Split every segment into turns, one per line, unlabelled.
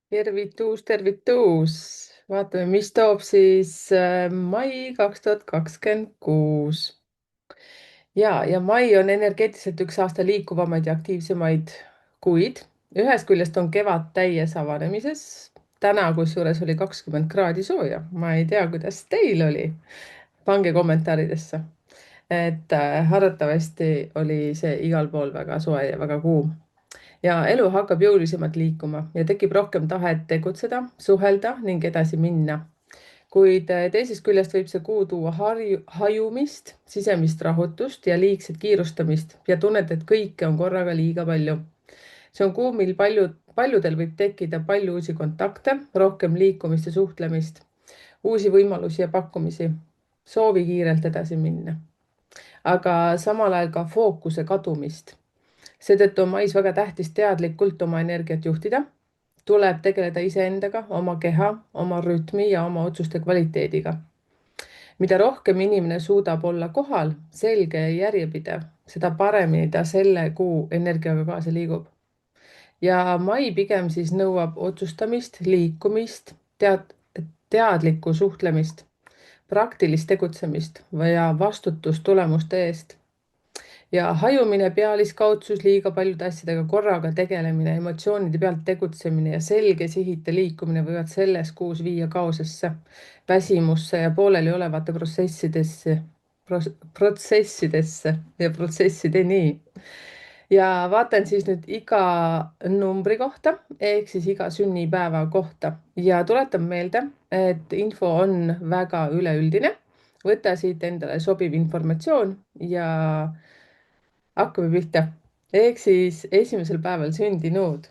Tervitus, tervitus. Vaatame, mis toob siis mai 2026. Ja mai on energeetiliselt üks aasta liikuvamaid ja aktiivsemaid kuid. Ühest küljest on kevad täies avanemises. Täna kusjuures oli 20 kraadi sooja. Ma ei tea, kuidas teil oli. Pange kommentaaridesse. Arvatavasti oli see igal pool väga soe ja väga kuum. Ja elu hakkab jõulisemalt liikuma ja tekib rohkem tahet tegutseda, suhelda ning edasi minna. Kuid teisest küljest võib see kuu tuua hajumist, sisemist rahutust ja liigset kiirustamist ja tunned, et kõike on korraga liiga palju. See on kuu, mil paljudel võib tekkida palju uusi kontakte, rohkem liikumist ja suhtlemist, uusi võimalusi ja pakkumisi, soovi kiirelt edasi minna. Aga samal ajal ka fookuse kadumist. Seetõttu on mais väga tähtis teadlikult oma energiat juhtida. Tuleb tegeleda iseendaga, oma keha, oma rütmi ja oma otsuste kvaliteediga. Mida rohkem inimene suudab olla kohal, selge ja järjepidev, seda paremini ta selle kuu energiaga kaasa liigub. Ja mai pigem siis nõuab otsustamist, liikumist, teadlikku suhtlemist, praktilist tegutsemist ja vastutust tulemuste eest. Ja hajumine, pealiskaudsus, liiga paljude asjadega korraga tegelemine, emotsioonide pealt tegutsemine ja selge sihite liikumine võivad selles kuus viia kaosesse, väsimusse ja pooleli olevate protsessidesse ja protsessideni. Ja vaatan siis nüüd iga numbri kohta ehk siis iga sünnipäeva kohta ja tuletan meelde, et info on väga üleüldine. Võta siit endale sobiv informatsioon ja hakkame pihta. Ehk siis esimesel päeval sündinud.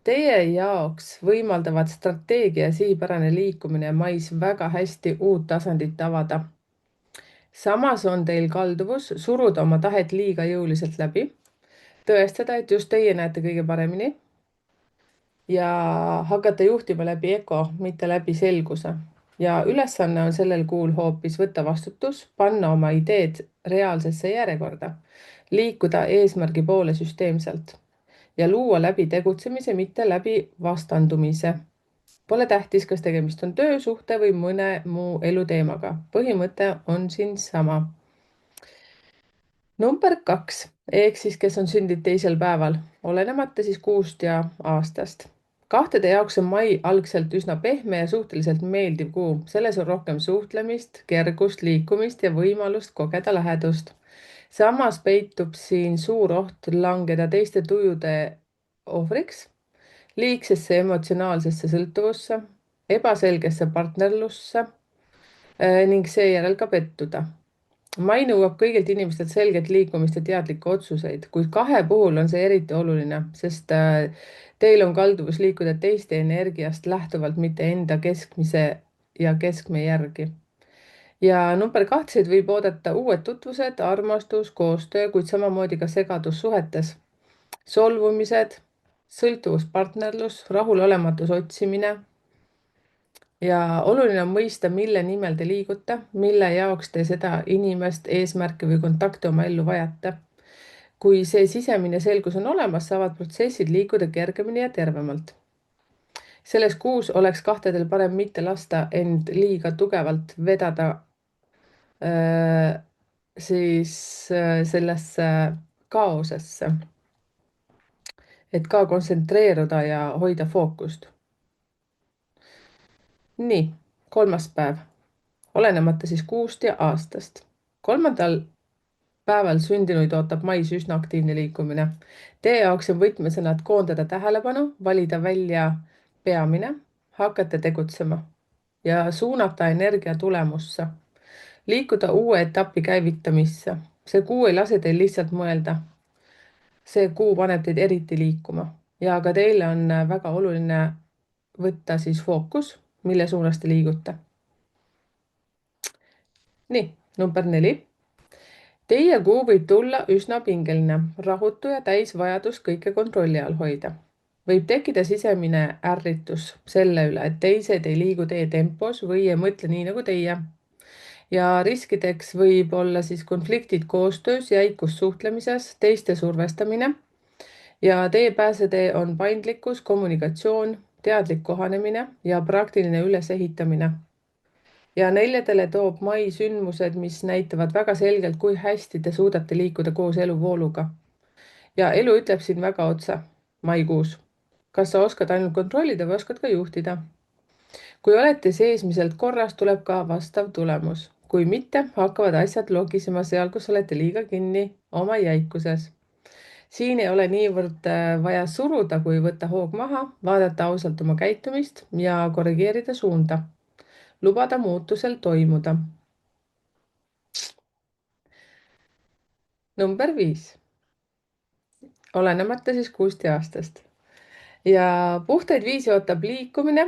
Teie jaoks võimaldavad strateegia ja sihipärane liikumine mais väga hästi uut tasandit avada. Samas on teil kalduvus suruda oma tahet liiga jõuliselt läbi, tõestada, et just teie näete kõige paremini ja hakata juhtima läbi ego, mitte läbi selguse. Ja ülesanne on sellel kuul hoopis võtta vastutus, panna oma ideed reaalsesse järjekorda, liikuda eesmärgi poole süsteemselt ja luua läbi tegutsemise, mitte läbi vastandumise. Pole tähtis, kas tegemist on töösuhte või mõne muu eluteemaga. Põhimõte on siin sama. Number 2, ehk siis kes on sündinud teisel päeval, olenemata siis kuust ja aastast. Kahtede jaoks on mai algselt üsna pehme ja suhteliselt meeldiv kuu. Selles on rohkem suhtlemist, kergust, liikumist ja võimalust kogeda lähedust. Samas peitub siin suur oht langeda teiste tujude ohvriks, liigsesse emotsionaalsesse sõltuvusse, ebaselgesse partnerlusse ning seejärel ka pettuda. Mai nõuab kõigilt inimestelt selget liikumist ja teadlikke otsuseid, kuid kahe puhul on see eriti oluline, sest teil on kalduvus liikuda teiste energiast lähtuvalt, mitte enda keskmise ja keskme järgi. Ja number 2 võib oodata uued tutvused, armastus, koostöö, kuid samamoodi ka segadus suhetes. Solvumised, sõltuvuspartnerlus, rahulolematus otsimine. Ja oluline on mõista, mille nimel te liigute, mille jaoks te seda inimest, eesmärke või kontakte oma ellu vajate. Kui see sisemine selgus on olemas, saavad protsessid liikuda kergemini ja tervemalt. Selles kuus oleks kahtedel parem mitte lasta end liiga tugevalt vedada sellesse kaosesse, et ka kontsentreeruda ja hoida fookust. Nii, 3. päev, olenemata siis kuust ja aastast. 3. päeval sündinuid ootab mais üsna aktiivne liikumine. Teie jaoks on võtmesõnad koondada tähelepanu, valida välja peamine, hakata tegutsema ja suunata energia tulemusse. Liikuda uue etapi käivitamisse. See kuu ei lase teil lihtsalt mõelda. See kuu paneb teid eriti liikuma ja ka teile on väga oluline võtta siis fookus, mille suunas te liigute. Nii, number 4. Teie kuu võib tulla üsna pingeline, rahutu ja täis vajadus kõike kontrolli all hoida. Võib tekkida sisemine ärritus selle üle, et teised ei liigu teie tempos või ei mõtle nii nagu teie. Ja riskideks võib olla siis konfliktid koostöös, jäikus suhtlemises, teiste survestamine. Ja teie pääsetee on paindlikkus, kommunikatsioon, teadlik kohanemine ja praktiline ülesehitamine. Ja neljadele toob mai sündmused, mis näitavad väga selgelt, kui hästi te suudate liikuda koos eluvooluga. Ja elu ütleb siin väga otse maikuus. Kas sa oskad ainult kontrollida või oskad ka juhtida? Kui olete seesmiselt korras, tuleb ka vastav tulemus. Kui mitte, hakkavad asjad logisema seal, kus olete liiga kinni oma jäikuses. Siin ei ole niivõrd vaja suruda, kui võtta hoog maha, vaadata ausalt oma käitumist ja korrigeerida suunda. Lubada muutusel toimuda. Number 5. Olenemata siis 6 aastast. Ja puhtaid viisi ootab liikumine.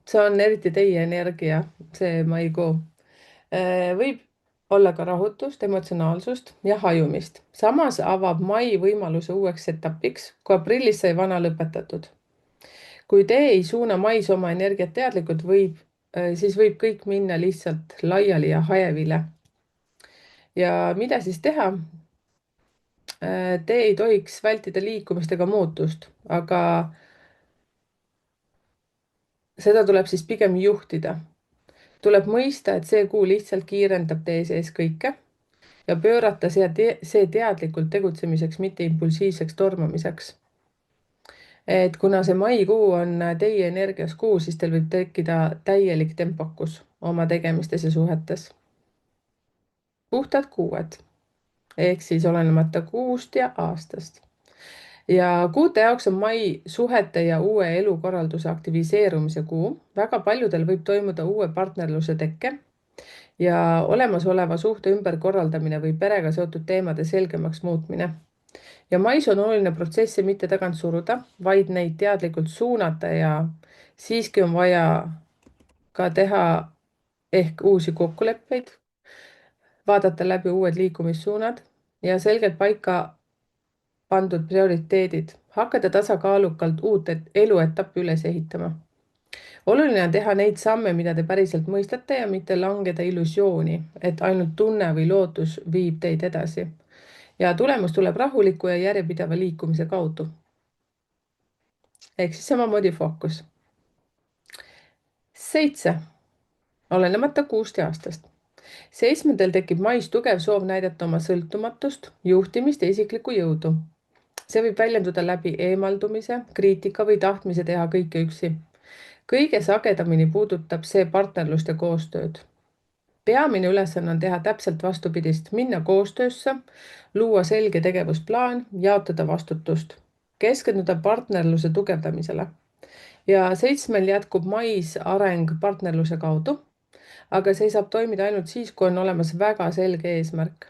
See on eriti teie energia, see maikuu. Võib olla ka rahutust, emotsionaalsust ja hajumist. Samas avab mai võimaluse uueks etapiks, kui aprillis sai vana lõpetatud. Kui te ei suuna mais oma energiat teadlikult, siis võib kõik minna lihtsalt laiali ja hajevile. Ja mida siis teha? Te ei tohiks vältida liikumist ega muutust, aga seda tuleb siis pigem juhtida. Tuleb mõista, et see kuu lihtsalt kiirendab teie sees kõike ja pöörata see teadlikult tegutsemiseks, mitte impulsiivseks tormamiseks. Et kuna see maikuu on teie energias kuu, siis teil võib tekkida täielik tempokus oma tegemistes ja suhetes. Puhtad kuued, ehk siis olenemata kuust ja aastast. Ja kuute jaoks on mai suhete ja uue elukorralduse aktiviseerumise kuu. Väga paljudel võib toimuda uue partnerluse tekke ja olemasoleva suhte ümberkorraldamine või perega seotud teemade selgemaks muutmine. Ja mais on oluline protsesse mitte tagant suruda, vaid neid teadlikult suunata ja siiski on vaja ka teha ehk uusi kokkuleppeid, vaadata läbi uued liikumissuunad ja selgelt paika pandud prioriteedid, hakata tasakaalukalt uut eluetappi üles ehitama. Oluline on teha neid samme, mida te päriselt mõistate ja mitte langeda illusiooni, et ainult tunne või lootus viib teid edasi. Ja tulemus tuleb rahuliku ja järjepideva liikumise kaudu. Ehk siis samamoodi fookus. 7. Olenemata 6 aastast. 7. tekib mais tugev soov näidata oma sõltumatust, juhtimist ja isiklikku jõudu. See võib väljenduda läbi eemaldumise, kriitika või tahtmise teha kõike üksi. Kõige sagedamini puudutab see partnerlust ja koostööd. Peamine ülesanne on teha täpselt vastupidist, minna koostöösse, luua selge tegevusplaan, jaotada vastutust, keskenduda partnerluse tugevdamisele. Ja 7. jätkub mais areng partnerluse kaudu, aga see saab toimida ainult siis, kui on olemas väga selge eesmärk.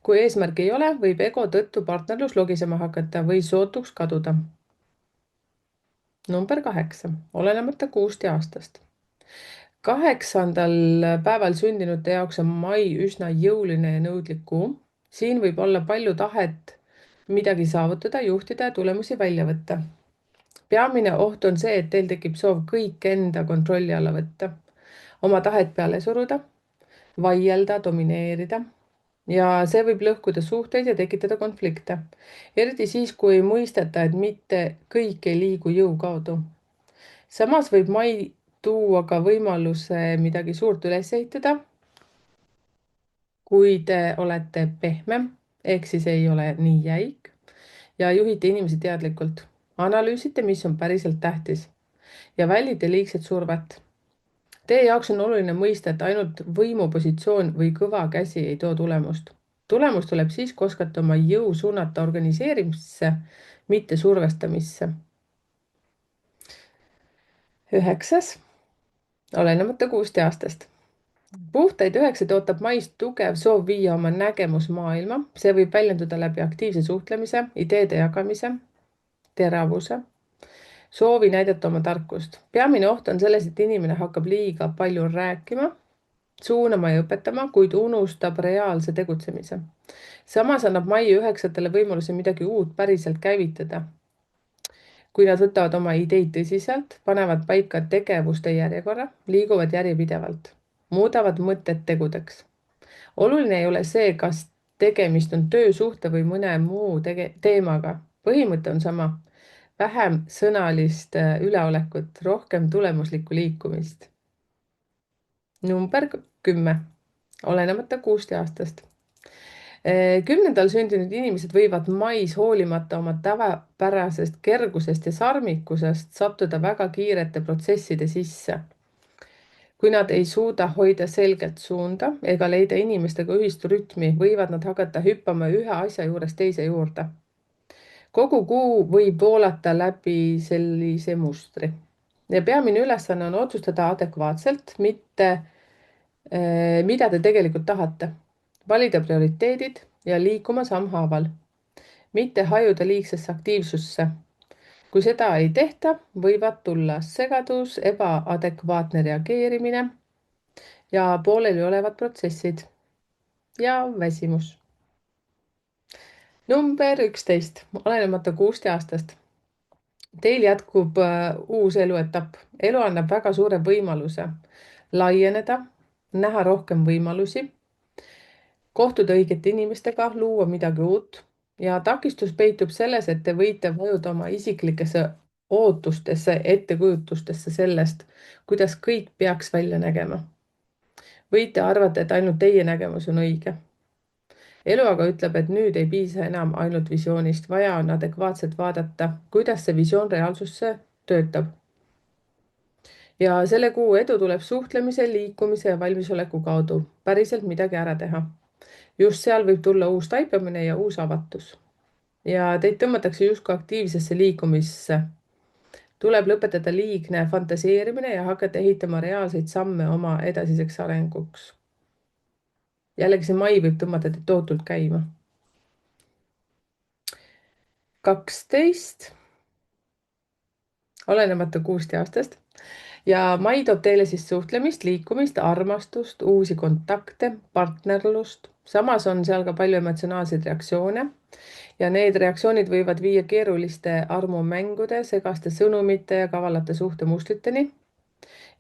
Kui eesmärk ei ole, võib ego tõttu partnerlus logisema hakata või sootuks kaduda. Number 8. Olenemata 6 aastast. 8. päeval sündinute jaoks on mai üsna jõuline ja nõudlik kuu. Siin võib olla palju tahet midagi saavutada, juhtida ja tulemusi välja võtta. Peamine oht on see, et teil tekib soov kõik enda kontrolli alla võtta, oma tahet peale suruda, vaielda, domineerida ja see võib lõhkuda suhteid ja tekitada konflikte. Eriti siis, kui ei mõisteta, et mitte kõik ei liigu jõu kaudu. Samas võib mai tuua ka võimaluse midagi suurt üles ehitada, kui te olete pehmem, ehk siis ei ole nii jäik ja juhite inimesi teadlikult. Analüüsite, mis on päriselt tähtis ja väldite liigset survet. Teie jaoks on oluline mõista, et ainult võimupositsioon või kõva käsi ei too tulemust. Tulemus tuleb siis, kui oskate oma jõu suunata organiseerimisse, mitte survestamisse. 9. Olenemata 6 aastast. Puhtaid 9 ootab mais tugev soov viia oma nägemus maailma. See võib väljenduda läbi aktiivse suhtlemise, ideede jagamise, teravuse, soovi näidata oma tarkust. Peamine oht on selles, et inimene hakkab liiga palju rääkima, suunama ja õpetama, kuid unustab reaalse tegutsemise. Samas annab mai 9 võimaluse midagi uut päriselt käivitada. Kui nad võtavad oma ideid tõsiselt, panevad paika tegevuste järjekorra, liiguvad järjepidevalt, muudavad mõtted tegudeks. Oluline ei ole see, kas tegemist on töösuhte või mõne muu teemaga. Põhimõte on sama. vähem sõnalist üleolekut, rohkem tulemuslikku liikumist. Number 10, olenemata 6 aastast. 10. sündinud inimesed võivad mais hoolimata oma tavapärasest kergusest ja sarmikusest sattuda väga kiirete protsesside sisse. Kui nad ei suuda hoida selgelt suunda ega leida inimestega ühist rütmi, võivad nad hakata hüppama ühe asja juurest teise juurde. Kogu kuu võib voolata läbi sellise mustri. Ja peamine ülesanne on otsustada adekvaatselt, mitte mida te tegelikult tahate. Valida prioriteedid ja liikuma sammhaaval. Mitte hajuda liigsesse aktiivsusse. Kui seda ei tehta, võivad tulla segadus, ebaadekvaatne reageerimine ja pooleli olevad protsessid ja väsimus. Number 11, olenemata 6 aastast. Teil jätkub uus eluetapp. Elu annab väga suure võimaluse laieneda, näha rohkem võimalusi, kohtuda õigete inimestega, luua midagi uut ja takistus peitub selles, et te võite vajuda oma isiklikesse ootustesse, ettekujutustesse sellest, kuidas kõik peaks välja nägema. Võite arvata, et ainult teie nägemus on õige. Elu aga ütleb, et nüüd ei piisa enam ainult visioonist, vaja on adekvaatselt vaadata, kuidas see visioon reaalsusse töötab. Ja selle kuu edu tuleb suhtlemise, liikumise ja valmisoleku kaudu päriselt midagi ära teha. Just seal võib tulla uus taipamine ja uus avatus. Ja teid tõmmatakse justkui aktiivsesse liikumisse. Tuleb lõpetada liigne fantaseerimine ja hakata ehitama reaalseid samme oma edasiseks arenguks. Jällegi see mai võib tõmmata teid tohutult käima. 12, olenemata 6 aastast. Ja mai toob teile siis suhtlemist, liikumist, armastust, uusi kontakte, partnerlust. Samas on seal ka palju emotsionaalseid reaktsioone ja need reaktsioonid võivad viia keeruliste armumängude, segaste sõnumite ja kavalate suhtemustriteni.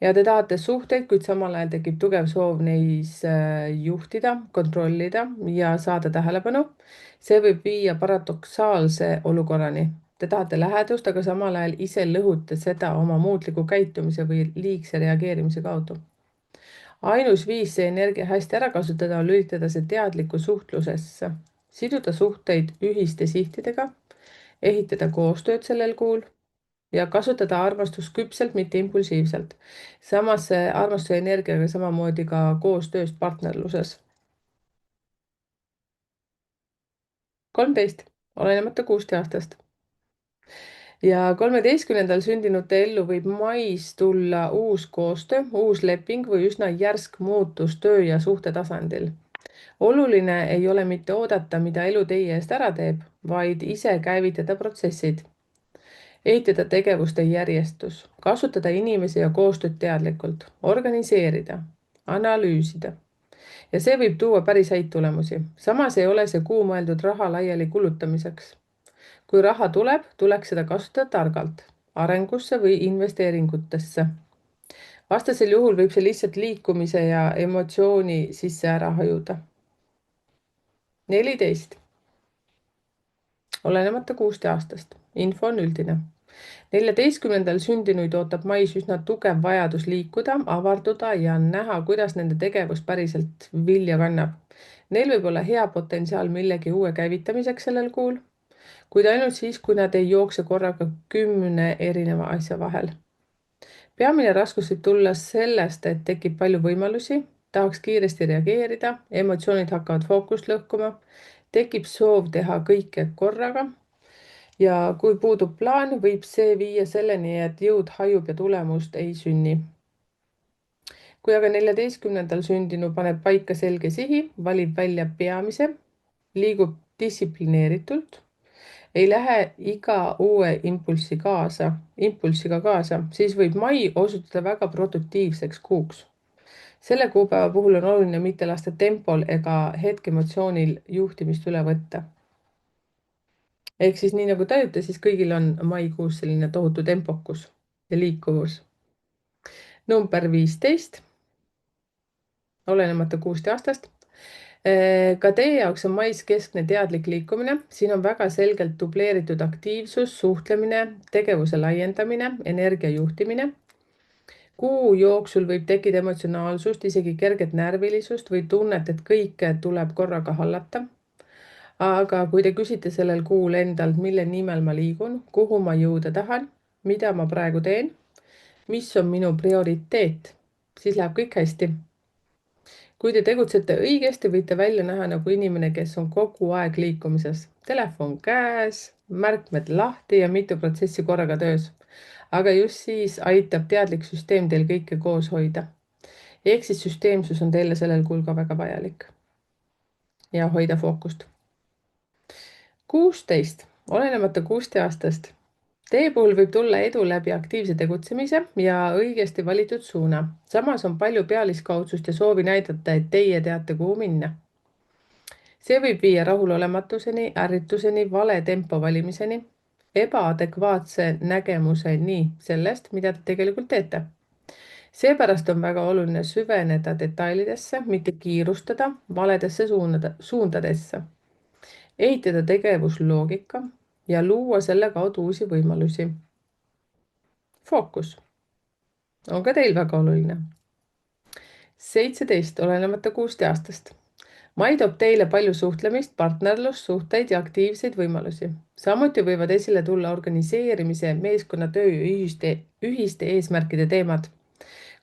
Ja te tahate suhteid, kuid samal ajal tekib tugev soov neis juhtida, kontrollida ja saada tähelepanu. See võib viia paradoksaalse olukorrani. Te tahate lähedust, aga samal ajal ise lõhute seda oma muutliku käitumise või liigse reageerimise kaudu. Ainus viis see energia hästi ära kasutada on lülitada see teadliku suhtlusesse, siduda suhteid ühiste sihtidega, ehitada koostööd sellel kuul ja kasutada armastust küpselt, mitte impulsiivselt. Samas armastuse energiaga samamoodi ka koostööst partnerluses. 13, olenemata 6 aastast. Ja 13. sündinute ellu võib mais tulla uus koostöö, uus leping või üsna järsk muutus töö ja suhte tasandil. Oluline ei ole mitte oodata, mida elu teie eest ära teeb, vaid ise käivitada protsessid. Ehitada tegevuste järjestus, kasutada inimesi ja koostööd teadlikult, organiseerida, analüüsida. Ja see võib tuua päris häid tulemusi. Samas ei ole see kuu mõeldud raha laiali kulutamiseks. Kui raha tuleb, tuleks seda kasutada targalt, arengusse või investeeringutesse. Vastasel juhul võib see lihtsalt liikumise ja emotsiooni sisse ära hajuda. 14, olenemata 6 aastast. Info on üldine. 14. sündinuid ootab mais üsna tugev vajadus liikuda, avarduda ja näha, kuidas nende tegevus päriselt vilja kannab. Neil võib olla hea potentsiaal millegi uue käivitamiseks sellel kuul, kuid ainult siis, kui nad ei jookse korraga 10 erineva asja vahel. Peamine raskus võib tulla sellest, et tekib palju võimalusi, tahaks kiiresti reageerida, emotsioonid hakkavad fookust lõhkuma, tekib soov teha kõike korraga ja kui puudub plaan, võib see viia selleni, et jõud hajub ja tulemust ei sünni. Kui aga 14. sündinu paneb paika selge sihi, valib välja peamise, liigub distsiplineeritult, ei lähe iga uue impulsiga kaasa, siis võib mai osutuda väga produktiivseks kuuks. Selle kuupäeva puhul on oluline mitte lasta tempol ega hetkeemotsioonil juhtimist üle võtta. Ehk siis nii nagu tajute, siis kõigil on maikuus selline tohutu tempokus ja liikuvus. Number 15, olenemata 6 aastast. Ka teie jaoks on mais keskne teadlik liikumine. Siin on väga selgelt dubleeritud aktiivsus, suhtlemine, tegevuse laiendamine, energia juhtimine. Kuu jooksul võib tekkida emotsionaalsust, isegi kerget närvilisust või tunnet, et kõike tuleb korraga hallata. Aga kui te küsite sellel kuul endalt, mille nimel ma liigun, kuhu ma jõuda tahan, mida ma praegu teen, mis on minu prioriteet, siis läheb kõik hästi. Kui te tegutsete õigesti, võite välja näha nagu inimene, kes on kogu aeg liikumises. Telefon käes, märkmed lahti ja mitu protsessi korraga töös. Aga just siis aitab teadlik süsteem teil kõike koos hoida. Ehk siis süsteemsus on teile sellel kuul ka väga vajalik. Ja hoida fookust. 16, olenemata 16 aastast. Teie puhul võib tulla edu läbi aktiivse tegutsemise ja õigesti valitud suuna. Samas on palju pealiskaudsust ja soovi näidata, et teie teate, kuhu minna. See võib viia rahulolematuseni, ärrituseni, vale tempo valimiseni, ebaadekvaatse nägemuseni sellest, mida te tegelikult teete. Seepärast on väga oluline süveneda detailidesse, mitte kiirustada valedesse suundadesse. Ehitada tegevusloogika ja luua selle kaudu uusi võimalusi. Fookus on ka teil väga oluline. 17, olenemata 16 aastast. Mai toob teile palju suhtlemist, partnerlussuhteid ja aktiivseid võimalusi. Samuti võivad esile tulla organiseerimise, meeskonnatöö ja ühiste eesmärkide teemad.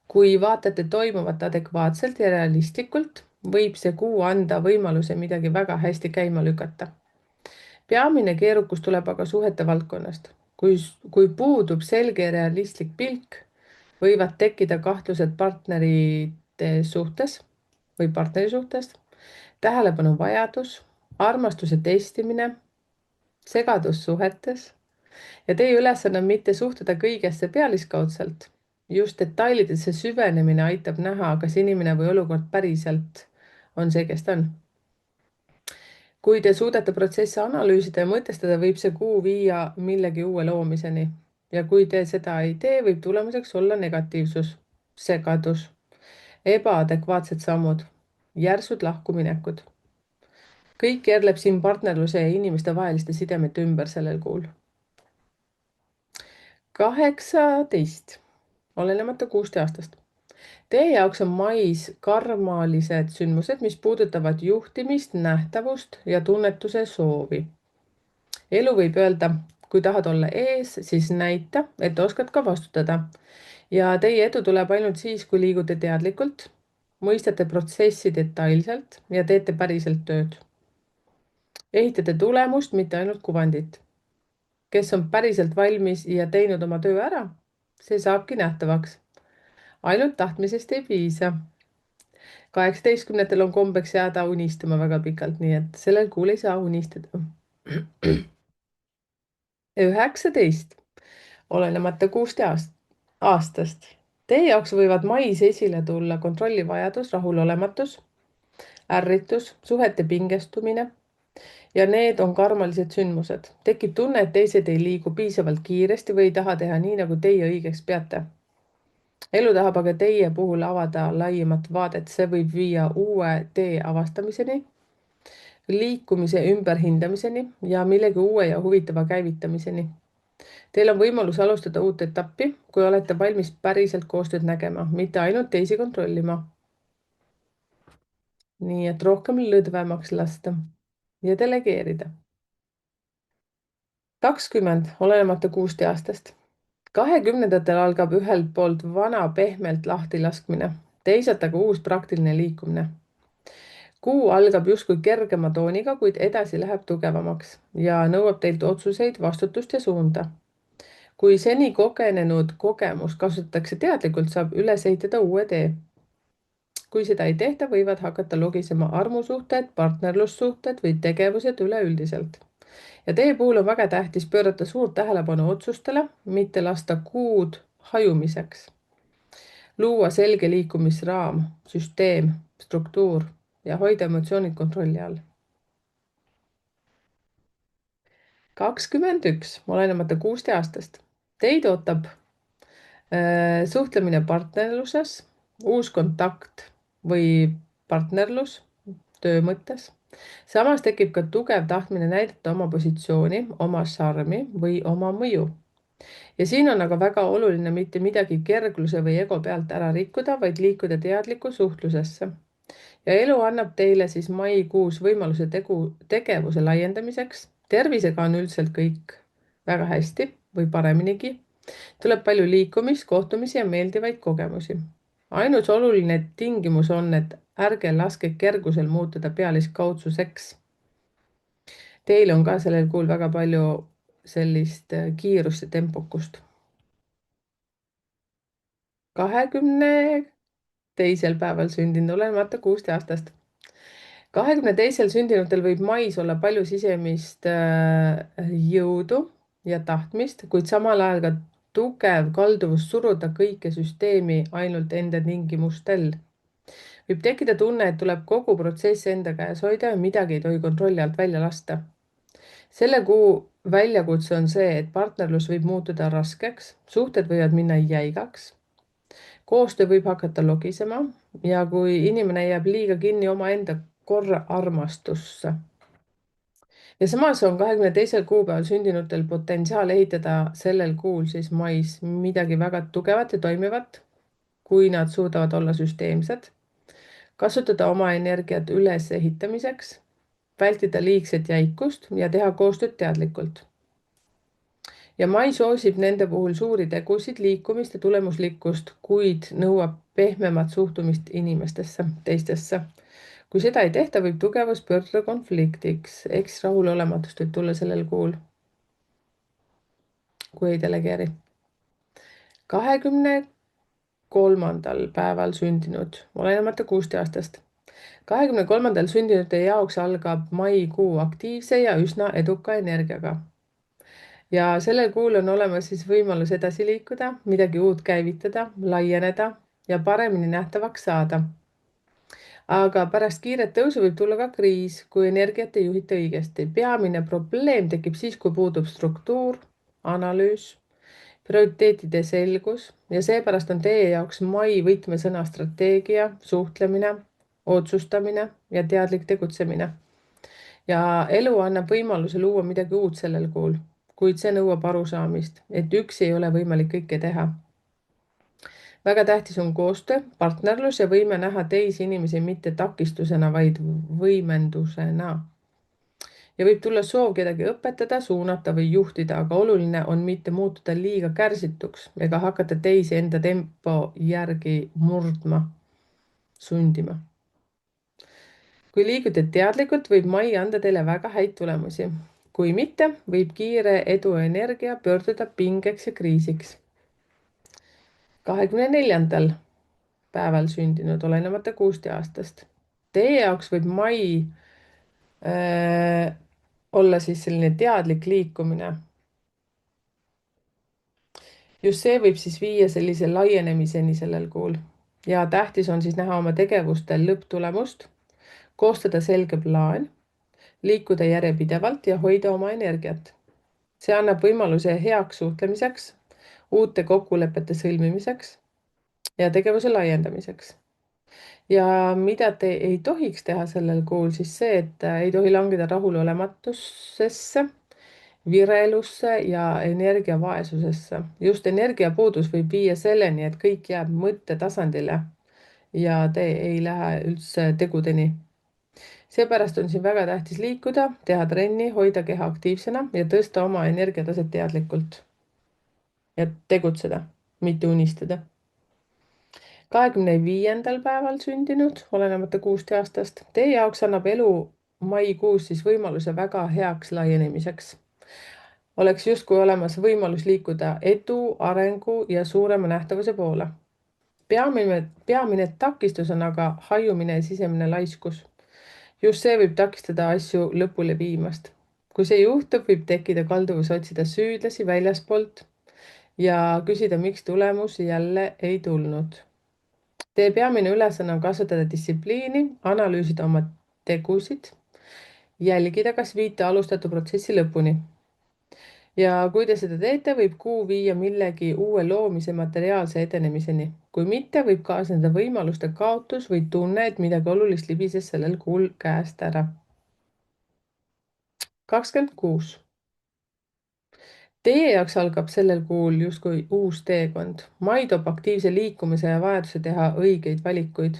Kui vaatate toimuvat adekvaatselt ja realistlikult, võib see kuu anda võimaluse midagi väga hästi käima lükata. Peamine keerukus tuleb aga suhete valdkonnast. Kui puudub selge ja realistlik pilk, võivad tekkida kahtlused partnerite suhtes või partneri suhtes, tähelepanu vajadus, armastuse testimine, segadus suhetes ja teie ülesanne on mitte suhtuda kõigesse pealiskaudselt. Just detailidesse süvenemine aitab näha, kas inimene või olukord päriselt on see, kes ta on. Kui te suudate protsesse analüüsida ja mõtestada, võib see kuu viia millegi uue loomiseni. Ja kui te seda ei tee, võib tulemuseks olla negatiivsus, segadus, ebaadekvaatsed sammud, järsud lahkuminekud. Kõik keerleb siin partnerluse ja inimeste vaheliste sidemete ümber sellel kuul. 18, olenemata 16 aastast. Teie jaoks on mais karmalised sündmused, mis puudutavad juhtimist, nähtavust ja tunnetuse soovi. Elu võib öelda, kui tahad olla ees, siis näita, et oskad ka vastutada. Ja teie edu tuleb ainult siis, kui liigute teadlikult, mõistate protsessi detailselt ja teete päriselt tööd. Ehitate tulemust, mitte ainult kuvandit. Kes on päriselt valmis ja teinud oma töö ära, see saabki nähtavaks. Ainult tahtmisest ei piisa. 18 on kombeks jääda unistama väga pikalt, nii et sellel kuul ei saa unistada. 19, olenemata 16 aastast. Teie jaoks võivad mais esile tulla kontrollivajadus, rahulolematus, ärritus, suhete pingestumine. Ja need on karmalised sündmused. Tekib tunne, et teised ei liigu piisavalt kiiresti või ei taha teha nii, nagu teie õigeks peate. Elu tahab aga teie puhul avada laiemat vaadet. See võib viia uue tee avastamiseni, liikumise ümberhindamiseni ja millegi uue ja huvitava käivitamiseni. Teil on võimalus alustada uut etappi, kui olete valmis päriselt koostööd nägema, mitte ainult teisi kontrollima. Nii et rohkem lõdvemaks lasta ja delegeerida. 20, olenemata 16 aastast. 20 algab ühelt poolt vana pehmelt lahti laskmine, teisalt aga uus praktiline liikumine. Kuu algab justkui kergema tooniga, kuid edasi läheb tugevamaks ja nõuab teilt otsuseid, vastutust ja suunda. Kui seni kogenenud kogemus kasutatakse teadlikult, saab üles ehitada uue tee. Kui seda ei tehta, võivad hakata logisema armusuhted, partnerlussuhted või tegevused üleüldiselt. Ja teie puhul on väga tähtis pöörata suurt tähelepanu otsustele, mitte lasta kuud hajumiseks. Luua selge liikumisraam, süsteem, struktuur ja hoida emotsioonid kontrolli all. 21, olenemata 16 aastast. Teid ootab suhtlemine partnerluses, uus kontakt või partnerlus, töö mõttes. samas tekib ka tugev tahtmine näidata oma positsiooni, oma šarmi või oma mõju. ja siin on aga väga oluline mitte midagi kergluse või ego pealt ära rikkuda, vaid liikuda teadliku suhtlusesse. ja elu annab teile siis maikuus võimaluse tegevuse laiendamiseks. tervisega on üldiselt kõik väga hästi või pareminigi. tuleb palju liikumist, kohtumisi ja meeldivaid kogemusi. ainus oluline tingimus on, et ärge laske kergusel muutuda pealiskaudsuseks. Teil on ka sellel kuul väga palju sellist kiirust ja tempokust. 22. päeval sündinud, olenemata kuust aastast. 22. sündinutel võib mais olla palju sisemist jõudu ja tahtmist, kuid samal ajal ka tugev kalduvus suruda kõike süsteemi ainult enda tingimustel. võib tekkida tunne, et tuleb kogu protsess enda käes hoida ja midagi ei tohi kontrolli alt välja lasta. selle kuu väljakutse on see, et partnerlus võib muutuda raskeks, suhted võivad minna jäigaks, koostöö võib hakata logisema ja kui inimene jääb liiga kinni omaenda korraarmastusse. ja samas on 22. kuupäeval sündinutel potentsiaal ehitada sellel kuul siis mais midagi väga tugevat ja toimivat, kui nad suudavad olla süsteemsed, kasutada oma energiat ülesehitamiseks, vältida liigset jäikust ja teha koostööd teadlikult. ja mai soosib nende puhul suuri tegusid, liikumist ja tulemuslikkust, kuid nõuab pehmemat suhtumist inimestesse, teistesse. kui seda ei tehta, võib tugevus pöörduda konfliktiks, eks rahulolematust võib tulla sellel kuul, kui ei delegeeri. 23. päeval sündinud, olenemata kuust aastast. 23. sündinute jaoks algab maikuu aktiivse ja üsna eduka energiaga. ja sellel kuul on olemas siis võimalus edasi liikuda, midagi uut käivitada, laieneda ja paremini nähtavaks saada. aga pärast kiiret tõusu võib tulla ka kriis, kui energiat ei juhita õigesti. peamine probleem tekib siis, kui puudub struktuur, analüüs, prioriteetide selgus ja seepärast on teie jaoks mai võtmesõna strateegia, suhtlemine, otsustamine ja teadlik tegutsemine. ja elu annab võimaluse luua midagi uut sellel kuul, kuid see nõuab arusaamist, et üksi ei ole võimalik kõike teha. väga tähtis on koostöö, partnerlus ja võime näha teisi inimesi mitte takistusena, vaid võimendusena. ja võib tulla soov kedagi õpetada, suunata või juhtida, aga oluline on mitte muutuda liiga kärsituks ega hakata teisi enda tempo järgi murdma, sundima. kui liigute teadlikult, võib mai anda teile väga häid tulemusi. kui mitte, võib kiire eduenergia pöörduda pingeks ja kriisiks. 24. päeval sündinud, olenemata kuust aastast. Teie jaoks võib mai olla siis selline teadlik liikumine. just see võib siis viia sellise laienemiseni sellel kuul. ja tähtis on siis näha oma tegevustel lõpptulemust, koostada selge plaan, liikuda järjepidevalt ja hoida oma energiat. see annab võimaluse heaks suhtlemiseks, uute kokkulepete sõlmimiseks ja tegevuse laiendamiseks. ja mida te ei tohiks teha sellel kuul, siis see, et ei tohi langeda rahulolematusesse, virelusse ja energiavaesusesse. just energiapuudus võib viia selleni, et kõik jääb mõttetasandile ja te ei lähe üldse tegudeni. seepärast on siin väga tähtis liikuda, teha trenni, hoida keha aktiivsena ja tõsta oma energiataset teadlikult. ja tegutseda, mitte unistada. 25. päeval sündinud, olenemata kuust aastast. Teie jaoks annab elu maikuus siis võimaluse väga heaks laienemiseks. oleks justkui olemas võimalus liikuda edu, arengu ja suurema nähtavuse poole. peamine takistus on aga hajumine ja sisemine laiskus. just see võib takistada asju lõpule viimast. kui see juhtub, võib tekkida kalduvus otsida süüdlasi väljaspoolt ja küsida, miks tulemus jälle ei tulnud. Teie peamine ülesanne on kasvatada distsipliini, analüüsida oma tegusid, jälgida, kas viite alustatud protsessi lõpuni. ja kui te seda teete, võib kuu viia millegi uue loomise materiaalse edenemiseni. kui mitte, võib kaasneda võimaluste kaotus või tunne, et midagi olulist libises sellel kuul käest ära. 26. Teie jaoks algab sellel kuul justkui uus teekond. Mai toob aktiivse liikumise ja vajaduse teha õigeid valikuid.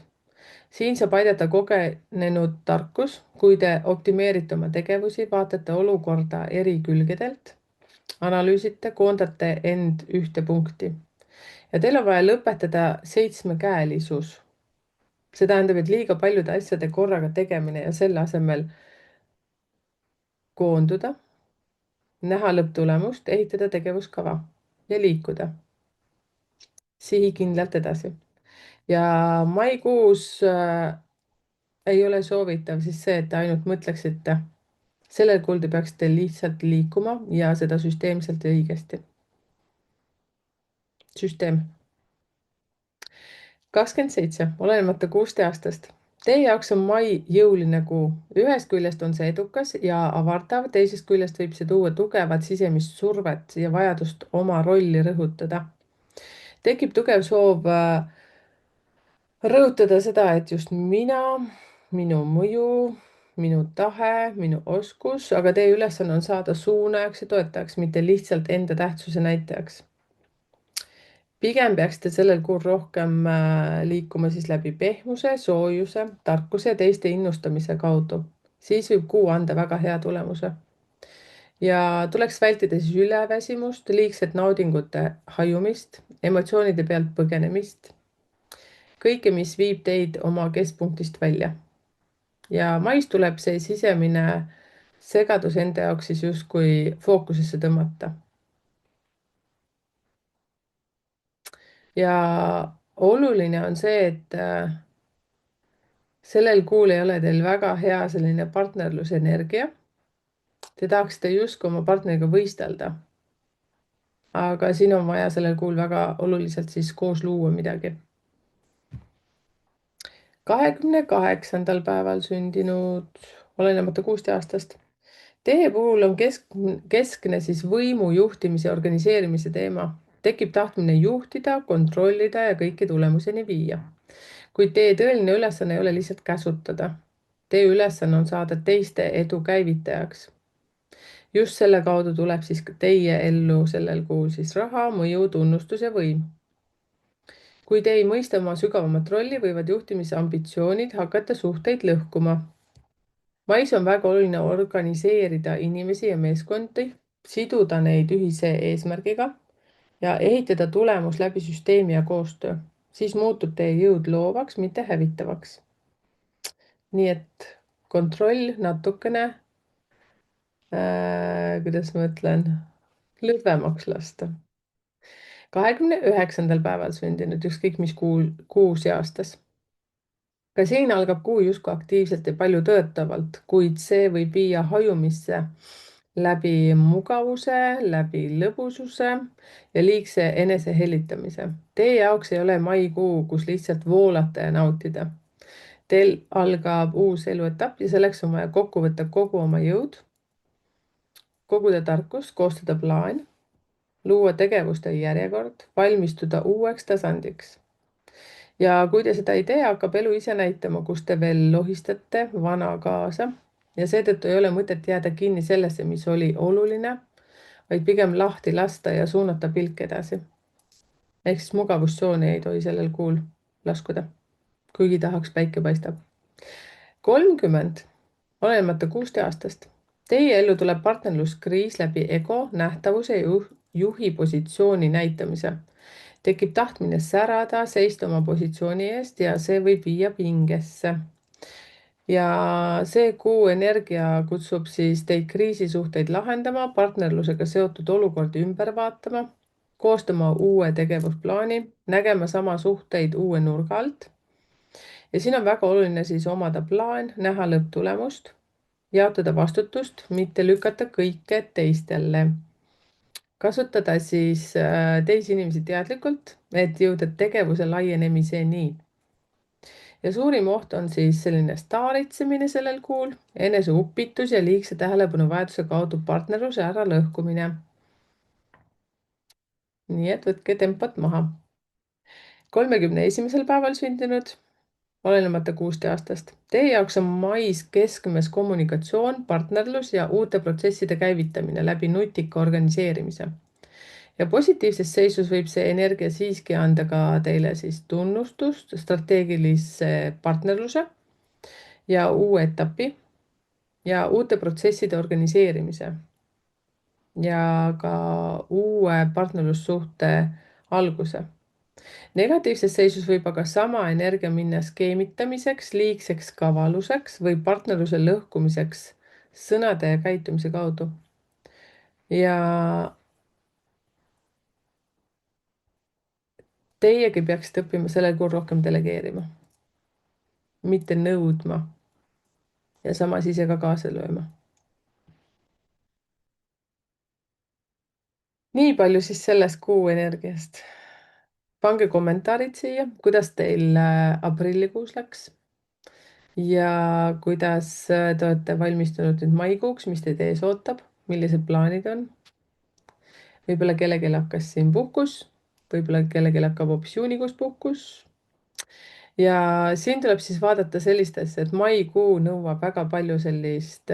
Siin saab aidata kogenenud tarkus, kui te optimeerite oma tegevusi, vaatate olukorda eri külgedelt, analüüsite, koondate end ühte punkti. Ja teil on vaja lõpetada seitsmekäelisus. See tähendab, et liiga paljude asjade korraga tegemine ja selle asemel koonduda, näha lõpptulemust, ehitada tegevuskava ja liikuda sihikindlalt edasi. Ja maikuus ei ole soovitav siis see, et te ainult mõtleksite. Sellel kuul te peaksite lihtsalt liikuma ja seda süsteemselt ja õigesti. Süsteem. 27, olenemata kuust aastast. Teie jaoks on mai jõuline kuu. Ühest küljest on see edukas ja avardav, teisest küljest võib see tuua tugevat sisemist survet ja vajadust oma rolli rõhutada. Tekib tugev soov rõhutada seda, et just mina, minu mõju, minu tahe, minu oskus, aga teie ülesanne on saada suunajaks ja toetajaks, mitte lihtsalt enda tähtsuse näitajaks. Pigem peaksite sellel kuul rohkem liikuma siis läbi pehmuse, soojuse, tarkuse ja teiste innustamise kaudu. Siis võib kuu anda väga hea tulemuse. Ja tuleks vältida siis üleväsimust, liigset naudingute hajumist, emotsioonide pealt põgenemist. Kõike, mis viib teid oma keskpunktist välja. Ja mais tuleb see sisemine segadus enda jaoks siis justkui fookusesse tõmmata. Ja oluline on see, et sellel kuul ei ole teil väga hea selline partnerlusenergia. Te tahaksite justkui oma partneriga võistelda. Aga siin on vaja sellel kuul väga oluliselt siis koos luua midagi. 28. päeval sündinud, olenemata kuust aastast. Teie puhul on keskne siis võimu juhtimise ja organiseerimise teema. Tekib tahtmine juhtida, kontrollida ja kõiki tulemuseni viia. Kuid teie tõeline ülesanne ei ole lihtsalt käsutada. Teie ülesanne on saada teiste edu käivitajaks. Just selle kaudu tuleb siis teie ellu sellel kuul siis raha, mõju, tunnustus ja võim. Kui te ei mõista oma sügavamat rolli, võivad juhtimise ambitsioonid hakata suhteid lõhkuma. Mais on väga oluline organiseerida inimesi ja meeskondi, siduda neid ühise eesmärgiga ja ehitada tulemus läbi süsteemi ja koostöö. Siis muutub teie jõud loovaks, mitte hävitavaks. Nii et kontroll natukene, kuidas ma ütlen, lõdvemaks lasta. 29. päeval sündinud, ükskõik mis kuus ja aastas. Ka siin algab kuu justkui aktiivselt ja palju töötavalt, kuid see võib viia hajumisse läbi mugavuse, läbi lõbususe ja liigse enese hellitamise. Teie jaoks ei ole maikuu, kus lihtsalt voolata ja nautida. Teil algab uus eluetapp ja selleks on vaja kokku võtta kogu oma jõud, koguda tarkust, koostada plaan, luua tegevuste järjekord, valmistuda uueks tasandiks. Ja kui te seda ei tee, hakkab elu ise näitama, kus te veel lohistate vana kaasa ja seetõttu ei ole mõtet jääda kinni sellesse, mis oli oluline, vaid pigem lahti lasta ja suunata pilk edasi. Ehk siis mugavustsooni ei tohi sellel kuul laskuda, kuigi tahaks päike paistab. 30, olenemata kuust aastast. Teie ellu tuleb partnerluskriis läbi ego, nähtavuse ja juhi positsiooni näitamise. Tekib tahtmine särada, seista oma positsiooni eest ja see võib viia pingesse. Ja see kuu energia kutsub siis teid kriisisuhteid lahendama, partnerlusega seotud olukordi ümber vaatama, koostama uue tegevusplaani, nägema sama suhteid uue nurga alt. Ja siin on väga oluline siis omada plaan, näha lõpptulemust, jaotada vastutust, mitte lükata kõike teistele. Kasutada siis teisi inimesi teadlikult, et jõuda tegevuse laienemiseni. Ja suurim oht on siis selline staaritsemine sellel kuul, enese upitus ja liigse tähelepanu vajaduse kaudu partnerluse ära lõhkumine. nii et võtke tempot maha. 31. päeval sündinud, olenemata kuust ja aastast. Teie jaoks on mais keskmes kommunikatsioon, partnerlus ja uute protsesside käivitamine läbi nutika organiseerimise. Ja positiivses seisus võib see energia siiski anda ka teile siis tunnustust, strateegilise partnerluse ja uue etapi ja uute protsesside organiseerimise ja ka uue partnerlussuhte alguse. Negatiivses seisus võib aga sama energia minna skeemitamiseks, liigseks kavaluseks või partnerluse lõhkumiseks sõnade ja käitumise kaudu. Ja teiegi peaksite õppima sellel kuul rohkem delegeerima, mitte nõudma ja samas ise ka kaasa lööma. Nii palju siis sellest kuu energiast. Pange kommentaarid siia, kuidas teil aprillikuus läks ja kuidas te olete valmistunud nüüd maikuuks, mis teid ees ootab, millised plaanid on. Võib-olla kellelgi hakkas siin puhkus, võib-olla kellelgi hakkab hoopis juunikuus puhkus. Ja siin tuleb siis vaadata sellist asja, et maikuu nõuab väga palju sellist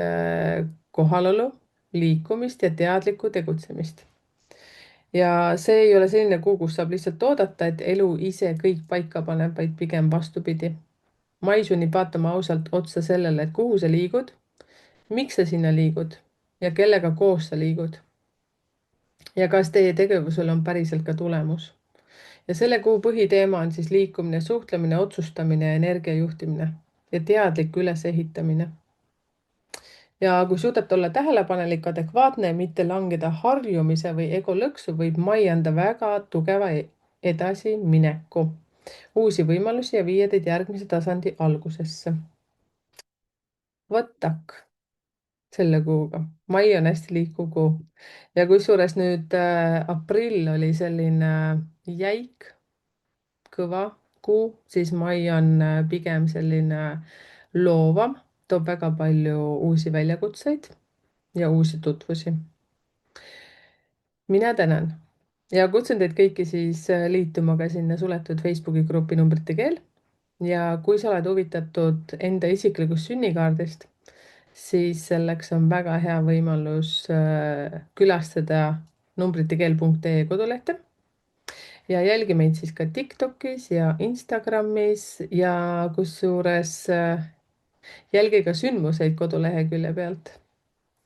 kohalolu, liikumist ja teadlikku tegutsemist. Ja see ei ole selline kuu, kus saab lihtsalt oodata, et elu ise kõik paika paneb, vaid pigem vastupidi. Mai sunnib vaatama ausalt otsa sellele, et kuhu sa liigud, miks sa sinna liigud ja kellega koos sa liigud. Ja kas teie tegevusel on päriselt ka tulemus. Ja selle kuu põhiteema on siis liikumine, suhtlemine, otsustamine ja energia juhtimine ja teadlik ülesehitamine. Ja kui suudate olla tähelepanelik, adekvaatne ja mitte langeda harjumise või ego lõksu, võib mai anda väga tugeva edasimineku, uusi võimalusi ja viia teid järgmise tasandi algusesse. Võtak selle kuuga. Mai on hästi liikuv kuu. Ja kusjuures nüüd aprill oli selline jäik, kõva kuu, siis mai on pigem selline loovam, toob väga palju uusi väljakutseid ja uusi tutvusi. Mina tänan ja kutsun teid kõiki siis liituma ka sinna suletud Facebooki gruppi Numbrite Keel. Ja kui sa oled huvitatud enda isiklikust sünnikaardist, siis selleks on väga hea võimalus külastada numbritekeel.ee kodulehte ja jälgi meid siis ka TikTokis ja Instagramis ja kusjuures jälgi ka sündmuseid kodulehekülje pealt.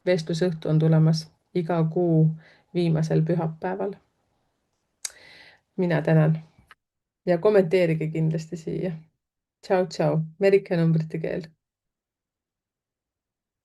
Vestlusõhtu on tulemas iga kuu viimasel pühapäeval. Mina tänan ja kommenteerige kindlasti siia. Tšau, tšau, Merike Numbrite Keel.